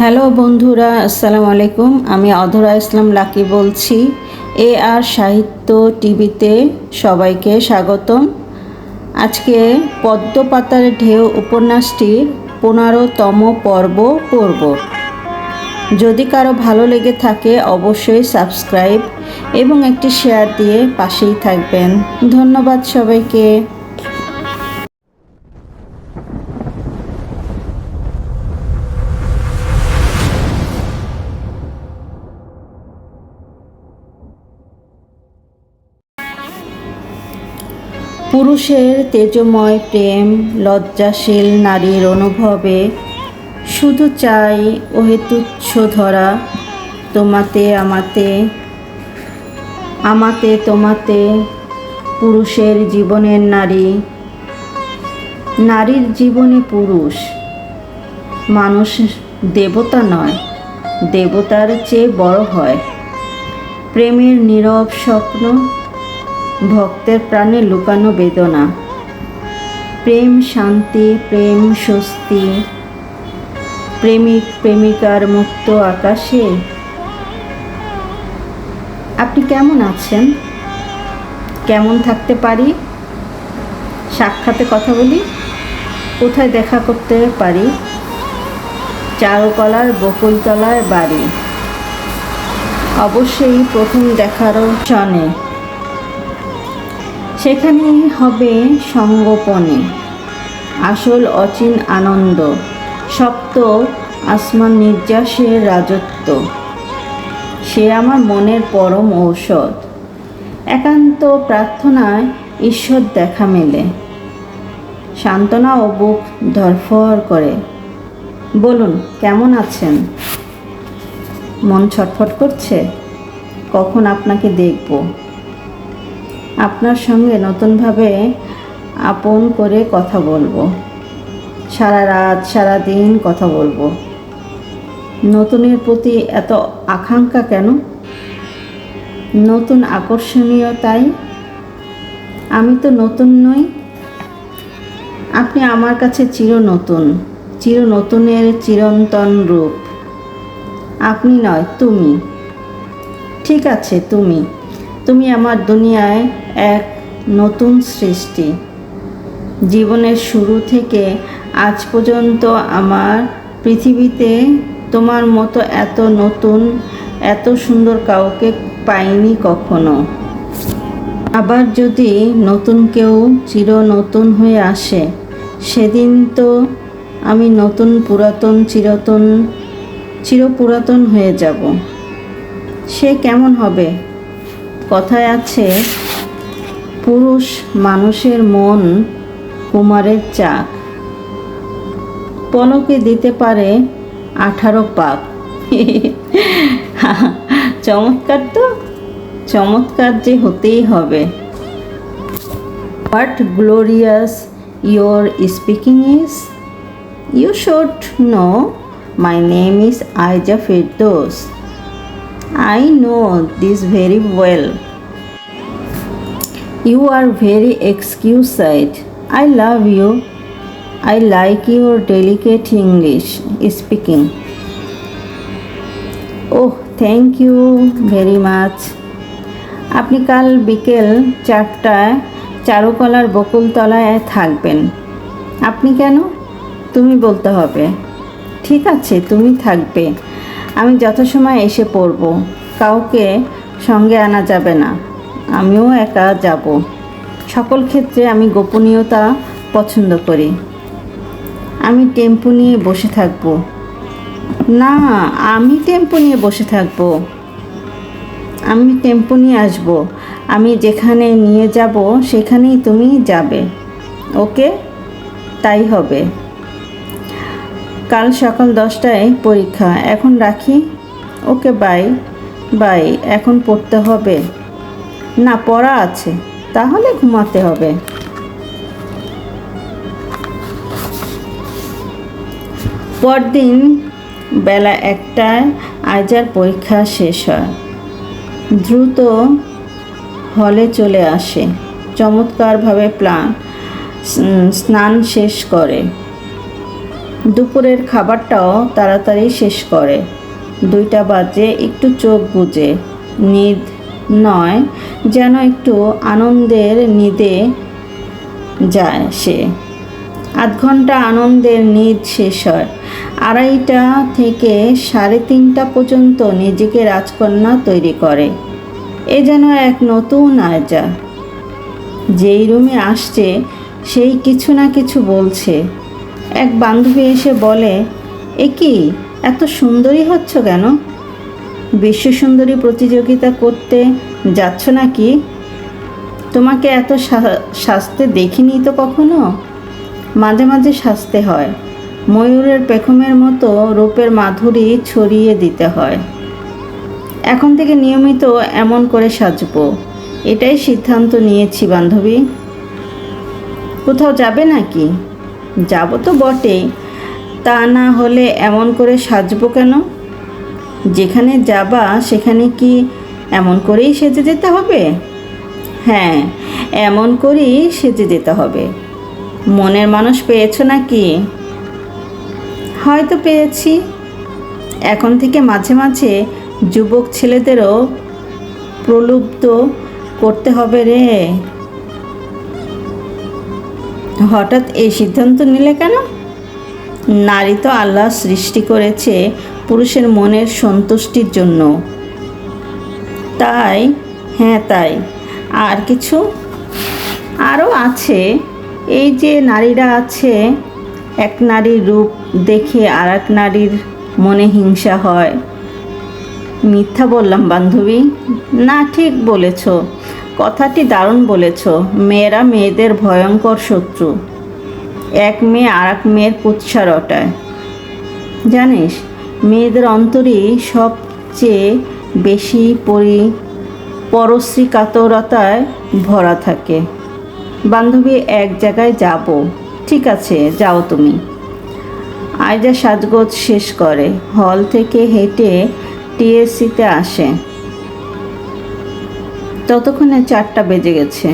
Hello বন্ধুরা, আসসালামু আলাইকুম। আমি অধরা ইসলাম লাকি বলছি। আর সাহিত্য টিভিতে সবাইকে স্বাগতম। আজকে পদ্মপাতার ঢেউ উপন্যাসটির 15তম পর্ব পড়ব। যদি কারো ভালো লেগে থাকে অবশ্যই সাবস্ক্রাইব এবং একটি শেয়ার দিয়ে পাশেই থাকবেন। ধন্যবাদ সবাইকে। পুরুষের তেজময় প্রেম লজ্জাশীল নারীর অনুভবে শুধু চাই ওহে তুচ্ছ ধরা, তোমাতে আমাতে আমাতে তোমাতে। পুরুষের জীবনের নারী, নারীর জীবনে পুরুষ। মানুষ দেবতা নয়, দেবতার চেয়ে বড় হয়। প্রেমের নীরব স্বপ্ন, ভক্তের প্রাণে লুকানো বেদনা। প্রেম শান্তি, প্রেম স্বস্তি, প্রেমিক প্রেমিকার মুক্ত আকাশে। আপনি কেমন আছেন? কেমন থাকতে পারি? সাক্ষাতে কথা বলি? কোথায় দেখা করতে পারি? চারুকলার বকুলতলার বাড়ি। অবশ্যই প্রথম দেখারও ক্ষণে সেখানেই হবে সঙ্গোপনে আসল অচিন আনন্দ, সপ্ত আসমান নির্যাসের রাজত্ব। সে আমার মনের পরম ঔষধ। একান্ত প্রার্থনায় ঈশ্বর দেখা মেলে, সান্ত্বনা ও বুক ধরফর করে। বলুন, কেমন আছেন? মন ছটফট করছে? কখন আপনাকে দেখব, আপনার সঙ্গে নতুনভাবে আপন করে কথা বলবো। সারা রাত সারা দিন কথা বলবো। নতুনের প্রতি এত আকাঙ্ক্ষা কেন? নতুন আকর্ষণীয় তাই। আমি তো নতুন নই। আপনি আমার কাছে চির নতুন, চির নতুনের চিরন্তন রূপ। আপনি নয়, তুমি। ঠিক আছে, তুমি। তুমি আমার দুনিয়ায় এক নতুন সৃষ্টি। জীবনের শুরু থেকে আজ পর্যন্ত আমার পৃথিবীতে তোমার মতো এত নতুন, এত সুন্দর কাউকে পাইনি কখনো। আবার যদি নতুন কেউ চির নতুন হয়ে আসে, সেদিন তো আমি নতুন পুরাতন চিরপুরাতন হয়ে যাব। সে কেমন হবে? কথায় আছে, পুরুষ মানুষের মন কুমারের চাক, পলকে দিতে পারে 18 পাক। চমৎকার তো, চমৎকার যে হতেই হবে। What glorious your speaking is. You should know my name is Aiza Ferdous. I know this very well. You are very exquisite. I love you. I like your delicate English speaking. Oh, thank you very much. আপনি কাল বিকেল 4টায় চারুকলার বকুলতলায় থাকবেন। আপনি কেন? তুমি বলতে হবে। ঠিক আছে, তুমি থাকবে। আমি যথাসময় এসে পড়ব। কাউকে সঙ্গে আনা যাবে না, আমিও একা যাব। সকল ক্ষেত্রে আমি গোপনীয়তা পছন্দ করি। আমি টেম্পো নিয়ে বসে থাকব। না, আমি টেম্পো নিয়ে বসে থাকব। আমি টেম্পো নিয়ে আসব। আমি যেখানে নিয়ে যাব সেখানেই তুমি যাবে। ওকে, তাই হবে। কাল সকাল 10টায় পরীক্ষা। এখন রাখি। ওকে, বাই বাই। এখন পড়তে হবে? না, পড়া আছে। তাহলে ঘুমাতে হবে। পরদিন বেলা 1টায় আইজার পরীক্ষা শেষ হয়। দ্রুত হলে চলে আসে। চমৎকারভাবে স্নান শেষ করে দুপুরের খাবারটাও তাড়াতাড়ি শেষ করে। 2টা বাজে, একটু চোখ বুজে, নিদ নয় যেন একটু আনন্দের নিদে যায় সে। 8 ঘন্টা আনন্দের নিদ শেষ হয়। 2:30টা থেকে 3:30টা পর্যন্ত নিজেকে রাজকন্যা তৈরি করে। এ যেন এক নতুন আয়জা। যেই রুমে আসছে সেই কিছু না কিছু বলছে। এক বান্ধবী এসে বলে, এ কি এত সুন্দরী হচ্ছ কেন? বিশ্ব সুন্দরী প্রতিযোগিতা করতে যাচ্ছ নাকি? তোমাকে এত সাজতে দেখিনি তো কখনো। মাঝে মাঝে সাজতে হয়, ময়ূরের পেখমের মতো রূপের মাধুরী ছড়িয়ে দিতে হয়। এখন থেকে নিয়মিত এমন করে সাজবো, এটাই সিদ্ধান্ত নিয়েছি বান্ধবী। কোথাও যাবে নাকি? যাব তো বটেই, তা না হলে এমন করে সাজবো কেন? যেখানে যাবা সেখানে কি এমন করেই সেজে যেতে হবে? হ্যাঁ, এমন করেই সেজে যেতে হবে। মনের মানুষ পেয়েছো নাকি? হয়তো পেয়েছি। এখন থেকে মাঝে মাঝে যুবক ছেলেদেরও প্রলুব্ধ করতে হবে রে। হঠাৎ এই সিদ্ধান্ত নিলে কেন? নারী তো আল্লাহ সৃষ্টি করেছে পুরুষের মনের সন্তুষ্টির জন্য। তাই? হ্যাঁ তাই। আর কিছু? আরও আছে। এই যে নারীরা আছে, এক নারীর রূপ দেখে আর এক নারীর মনে হিংসা হয়। মিথ্যা বললাম বান্ধবী? না, ঠিক বলেছ, কথাটি দারুণ বলেছ। মেয়েরা মেয়েদের ভয়ঙ্কর শত্রু। এক মেয়ে আর এক মেয়ের কুৎসা রটায়। জানিস, মেয়েদের অন্তরই সবচেয়ে বেশি পরশ্রী কাতরতায় ভরা থাকে। বান্ধবী, এক জায়গায় যাব। ঠিক আছে, যাও তুমি। আয়জা সাজগোজ শেষ করে হল থেকে হেঁটে টিএসসিতে আসে। ততক্ষণে 4টা বেজে গেছে।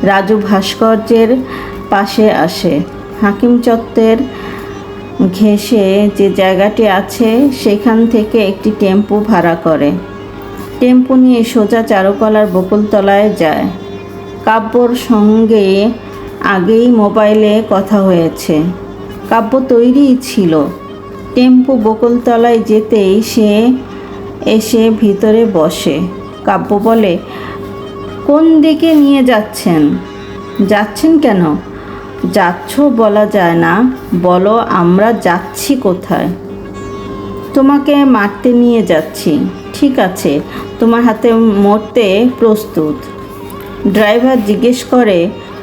রাজু ভাস্কর্যের পাশে আসে। হাকিম চত্বর ঘেঁষে যে জায়গাটি আছে সেখান থেকে একটি টেম্পো ভাড়া করে। টেম্পো নিয়ে সোজা চারুকলার বকুলতলায় যায়। কাব্যর সঙ্গে আগেই মোবাইলে কথা হয়েছে। কাব্য তৈরিই ছিল। টেম্পো বকুলতলায় যেতেই সে এসে ভিতরে বসে। কাব্য বলে, কোন দিকে নিয়ে যাচ্ছেন? যাচ্ছেন কেন? যাচ্ছ বলা যায় না, বলো আমরা যাচ্ছি কোথায়? তোমাকে মারতে নিয়ে যাচ্ছি। ঠিক আছে, তোমার হাতে মরতে প্রস্তুত। ড্রাইভার জিজ্ঞেস করে,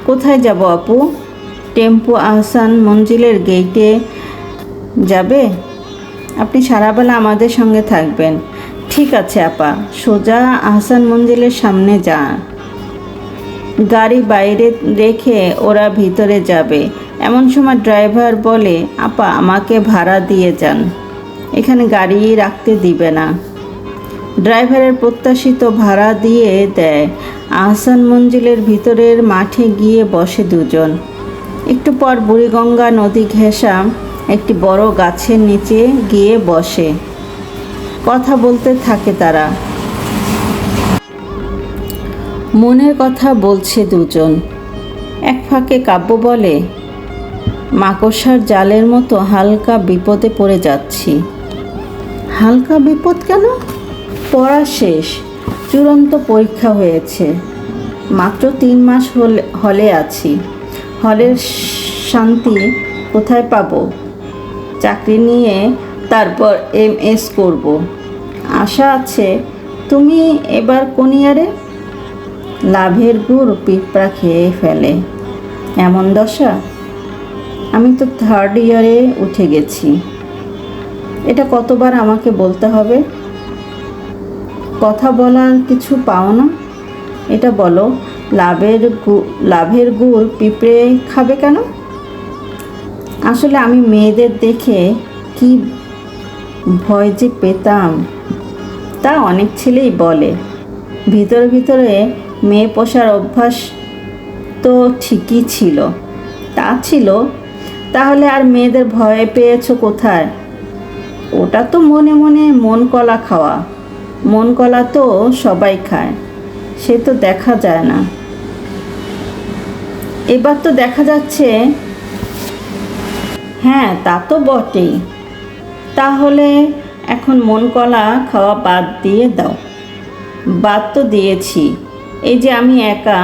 কোথায় যাব আপু? টেম্পো আহসান মঞ্জিলের গেটে যাবে। আপনি সারাবেলা আমাদের সঙ্গে থাকবেন। ঠিক আছে আপা, সোজা আহসান মঞ্জিলের সামনে যান। গাড়ি বাইরে রেখে ওরা ভিতরে যাবে। এমন সময় ড্রাইভার বলে, আপা আমাকে ভাড়া দিয়ে যান, এখানে গাড়ি রাখতে দিবে না। ড্রাইভারের প্রত্যাশিত ভাড়া দিয়ে দেয়। আহসান মঞ্জিলের ভিতরের মাঠে গিয়ে বসে দুজন। একটু পর বুড়িগঙ্গা নদী ঘেঁষা একটি বড় গাছের নিচে গিয়ে বসে। কথা বলতে থাকে তারা। মনের কথা বলছে দুজন। এক ফাঁকে কাব্য বলে, মাকড়সার জালের মতো হালকা বিপদে পড়ে যাচ্ছি। হালকা বিপদ কেন? পড়া শেষ, চূড়ান্ত পরীক্ষা হয়েছে। মাত্র 3 মাস হলে আছি। হলের শান্তি কোথায় পাবো? চাকরি নিয়ে তারপর MS করব। আশা আছে। তুমি এবার কোন ইয়ারে? লাভের গুড় পিঁপড়া খেয়ে ফেলে, এমন দশা। আমি তো 3rd ইয়ারে উঠে গেছি। এটা কতবার আমাকে বলতে হবে? কথা বলার কিছু পাও না? এটা বলো, লাভের গুড় পিঁপড়ে খাবে কেন? আসলে আমি মেয়েদের দেখে কি ভয় যে পেতাম, তা অনেক ছেলেই বলে। ভিতরে ভিতরে মেয়ে পোষার অভ্যাস তো ঠিকই ছিল, তা ছিল। তাহলে আর মেয়েদের ভয় পেয়েছো কোথায়? ওটা তো মনে মনে মন কলা খাওয়া। মন কলা তো সবাই খায়, সে তো দেখা যায় না। এবার তো দেখা যাচ্ছে। হ্যাঁ, তা তো বটেই। তাহলে এখন মন কলা খাওয়া বাদ দিয়ে দাও। বাদ তো দিয়েছি। এই যে আমি একা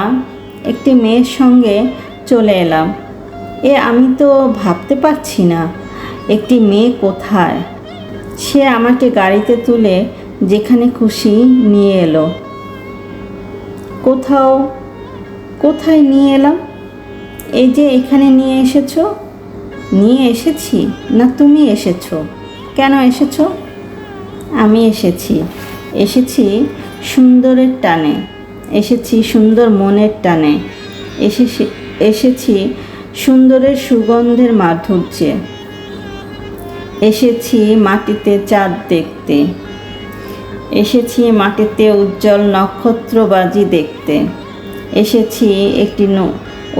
একটি মেয়ের সঙ্গে চলে এলাম। আমি তো ভাবতে পারছি না একটি মেয়ে কোথায়। সে আমাকে গাড়িতে তুলে যেখানে খুশি নিয়ে এলো। কোথায় নিয়ে এলাম? এই যে এখানে নিয়ে এসেছো। নিয়ে এসেছি না তুমি এসেছো? কেন এসেছো? আমি এসেছি সুন্দরের টানে, এসেছি সুন্দর মনের টানে, এসেছি সুন্দরের সুগন্ধের মাধুর্যে, এসেছি মাটিতে চাঁদ দেখতে, এসেছি মাটিতে উজ্জ্বল নক্ষত্রবাজি দেখতে, এসেছি একটি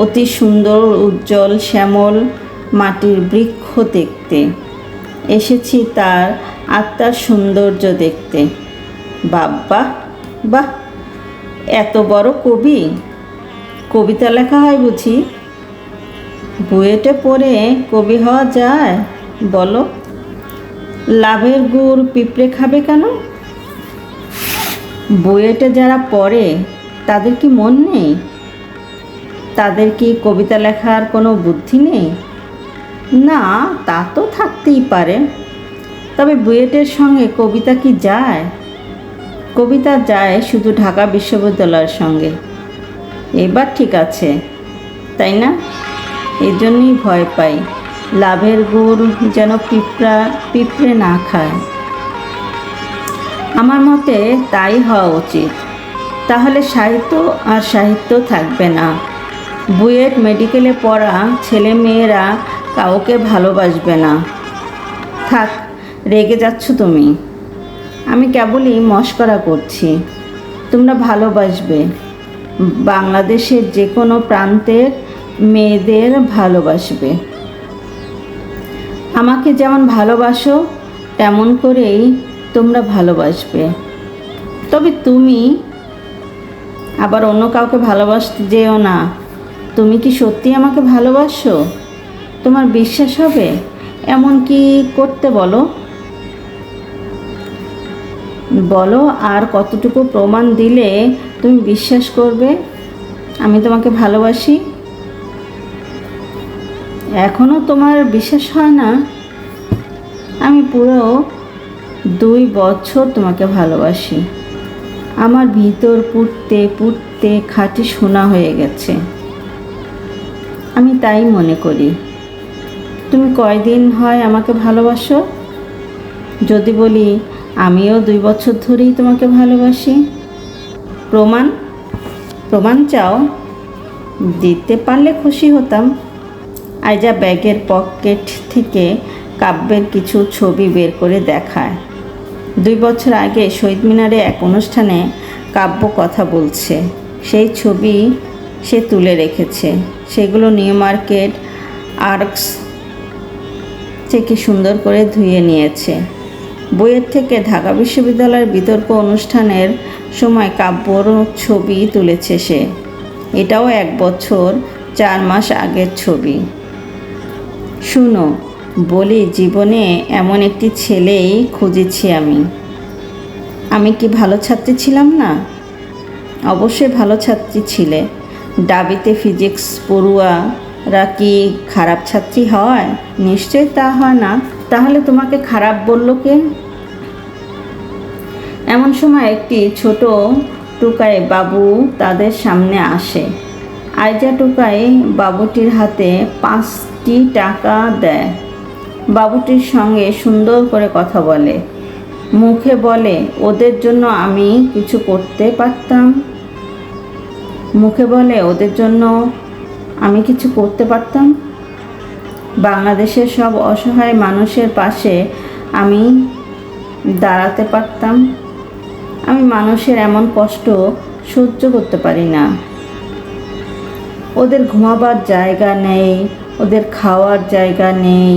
অতি সুন্দর উজ্জ্বল শ্যামল মাটির বৃক্ষ দেখতে, এসেছি তার আত্মার সৌন্দর্য দেখতে। বাবা বাহ, এত বড় কবি! কবিতা লেখা হয় বুঝি? বুয়েটে পড়ে কবি হওয়া যায় বলো? লাভের গুড় পিঁপড়ে খাবে কেন? বুয়েটে যারা পড়ে তাদের কি মন নেই? তাদের কি কবিতা লেখার কোনো বুদ্ধি নেই? না, তা তো থাকতেই পারে। তবে বুয়েটের সঙ্গে কবিতা কি যায়? কবিতা যায় শুধু ঢাকা বিশ্ববিদ্যালয়ের সঙ্গে। এবার ঠিক আছে, তাই না? এই জন্যই ভয় পাই, লাভের গুড় যেন পিঁপড়ে না খায়। আমার মতে তাই হওয়া উচিত। তাহলে সাহিত্য থাকবে না। বুয়েট মেডিকেলে পড়া ছেলে মেয়েরা কাউকে ভালোবাসবে না। থাক, রেগে যাচ্ছ তুমি। আমি কেবলই মশকরা করছি। তোমরা ভালোবাসবে, বাংলাদেশের যে কোনো প্রান্তের মেয়েদের ভালোবাসবে। আমাকে যেমন ভালোবাসো তেমন করেই তোমরা ভালোবাসবে। তবে তুমি আবার অন্য কাউকে ভালোবাসতে যেও না। তুমি কি সত্যি আমাকে ভালোবাসো? তোমার বিশ্বাস হবে? এমন কি করতে বলো? বলো, আর কতটুকু প্রমাণ দিলে তুমি বিশ্বাস করবে আমি তোমাকে ভালোবাসি? এখনও তোমার বিশ্বাস হয় না? আমি পুরো 2 বছর তোমাকে ভালোবাসি। আমার ভিতর পুড়তে পুড়তে খাঁটি সোনা হয়ে গেছে। আমি তাই মনে করি। তুমি কয়দিন হয় আমাকে ভালোবাসো? যদি বলি আমিও 2 বছর ধরেই তোমাকে ভালোবাসি। প্রমাণ চাও? দিতে পারলে খুশি হতাম। আইজা ব্যাগের পকেট থেকে কাব্যের কিছু ছবি বের করে দেখায়। 2 বছর আগে শহীদ মিনারে এক অনুষ্ঠানে কাব্য কথা বলছে। সেই ছবি সে তুলে রেখেছে। সেগুলো নিউ মার্কেট আর্কস থেকে সুন্দর করে ধুয়ে নিয়েছে। বইয়ের থেকে ঢাকা বিশ্ববিদ্যালয়ের বিতর্ক অনুষ্ঠানের সময় কাব্যর ছবি তুলেছে সে। এটাও 1 বছর 4 মাস আগের ছবি। শুনো, বলি, জীবনে এমন একটি ছেলেই খুঁজেছি আমি কি ভালো ছাত্রী ছিলাম না? অবশ্যই ভালো ছাত্রী ছিলে। ডাবিতে ফিজিক্স পড়ুয়ারা কি খারাপ ছাত্রী হয়? নিশ্চয়ই তা হয় না। তাহলে তোমাকে খারাপ বললো কে? এমন সময় একটি ছোট টোকাই বাবু তাদের সামনে আসে। আইজা টোকাই বাবুটির হাতে 5টি টাকা দেয়। বাবুটির সঙ্গে সুন্দর করে কথা বলে। মুখে বলে, ওদের জন্য আমি কিছু করতে পারতাম। বাংলাদেশের সব অসহায় মানুষের পাশে আমি দাঁড়াতে পারতাম। আমি মানুষের এমন কষ্ট সহ্য করতে পারি না। ওদের ঘুমাবার জায়গা নেই, ওদের খাওয়ার জায়গা নেই।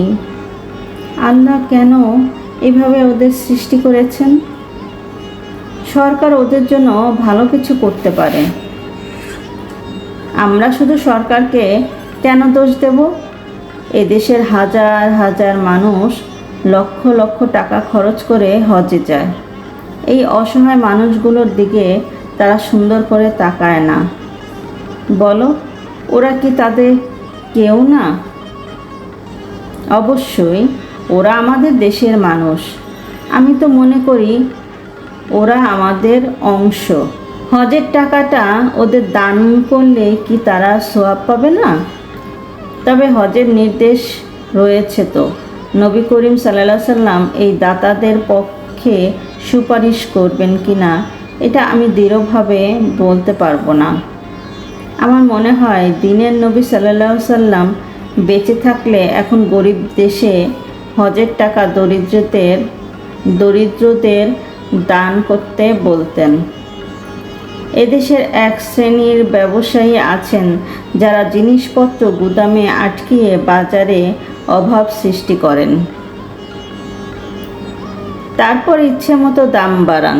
আল্লাহ কেন এভাবে ওদের সৃষ্টি করেছেন? সরকার ওদের জন্য ভালো কিছু করতে পারে। আমরা শুধু সরকারকে কেন দোষ দেব? এদেশের হাজার হাজার মানুষ লক্ষ লক্ষ টাকা খরচ করে হজে যায়। এই অসহায় মানুষগুলোর দিকে তারা সুন্দর করে তাকায় না। বলো, ওরা কি তাদের কেউ না? অবশ্যই ওরা আমাদের দেশের মানুষ। আমি তো মনে করি ওরা আমাদের অংশ। হজের টাকাটা ওদের দান করলে কি তারা সওয়াব পাবে না? তবে হজের নির্দেশ রয়েছে তো। নবী করিম সাল্লাল্লাহু আলাইহি সাল্লাম এই দাতাদের পক্ষে সুপারিশ করবেন কি না এটা আমি দৃঢ়ভাবে বলতে পারবো না। আমার মনে হয় দিনের নবী সাল্লাল্লাহু আলাইহি সাল্লাম বেঁচে থাকলে এখন গরিব দেশে হজের টাকা দরিদ্রদের দান করতে বলতেন। এদেশের এক শ্রেণীর ব্যবসায়ী আছেন যারা জিনিসপত্র গুদামে আটকিয়ে বাজারে অভাব সৃষ্টি করেন, তারপর ইচ্ছে মতো দাম বাড়ান।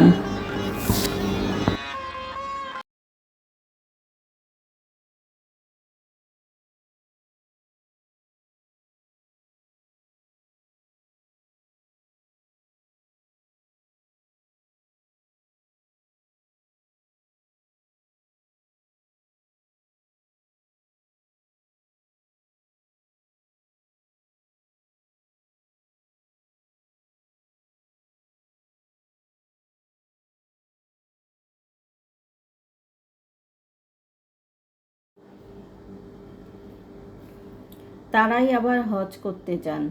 তারাই আবার হজ করতে যান।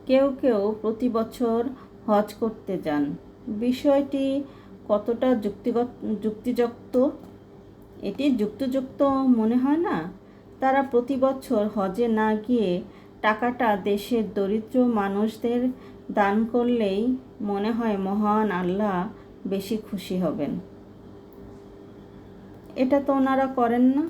কেউ কেউ প্রতি বছর হজ করতে যান। বিষয়টি কতটা যুক্তিযুক্ত? এটি যুক্তিযুক্ত মনে হয় না। তারা প্রতি বছর হজে না গিয়ে টাকাটা দেশের দরিদ্র মানুষদের দান করলেই মনে হয় মহান আল্লাহ বেশি খুশি হবেন। এটা তো ওনারা করেন না।